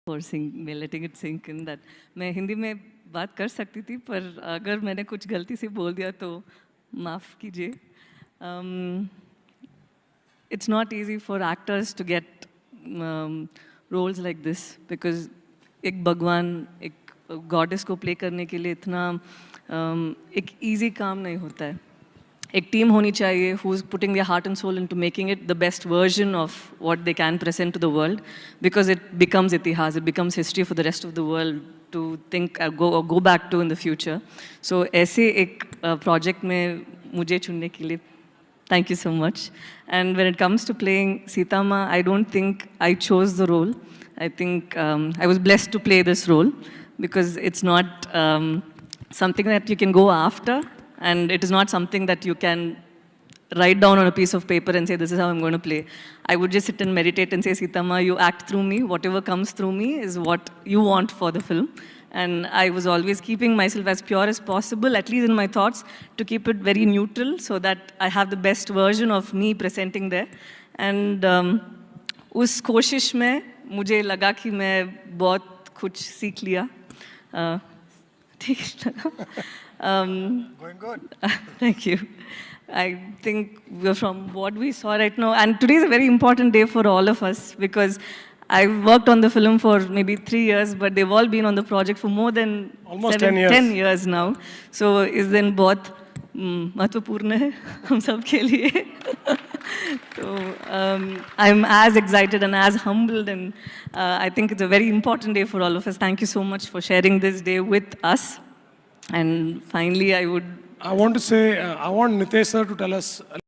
for letting it sink in that मैं हिंदी में बात कर सकती थी पर अगर मैंने कुछ गलती से बोल दिया तो माफ़ कीजिए. It's not easy for actors to get roles like this because एक भगवान एक गॉडेस को प्ले करने के लिए इतना एक easy काम नहीं होता है. एक टीम होनी चाहिए who is putting their heart and soul into making it the best version of what they can present to the world because it becomes itihas, it becomes history for the rest of the world to think go back to in the future. So ऐसे एक project में मुझे चुनने के लिए thank you so much. And when it comes to playing Sita Ma, I don't think I chose the role. I think I was blessed to play this role because it's not something that you can go after. And it is not something that you can write down on a piece of paper and say, this is how I'm going to play. I would just sit and meditate and say, Sita Ma, you act through me. Whatever comes through me is what you want for the film. And I was always keeping myself as pure as possible, at least in my thoughts, to keep it very neutral so that I have the best version of me presenting there. And उस कोशिश में मुझे लगा कि मैं बहुत कुछ सीख लिया. ठीक लगा. Going good. Thank you. I think from what we saw right now, and today is a very important day for all of us because I've worked on the film for maybe 3 years, but they've all been on the project for more than almost 10 years now. So is then बहुत महत्वपूर्ण है हम सब के लिए. So I'm as excited and as humbled, and I think it's a very important day for all of us. Thank you so much for sharing this day with us. And finally, I want to say, I want Nitesh sir to tell us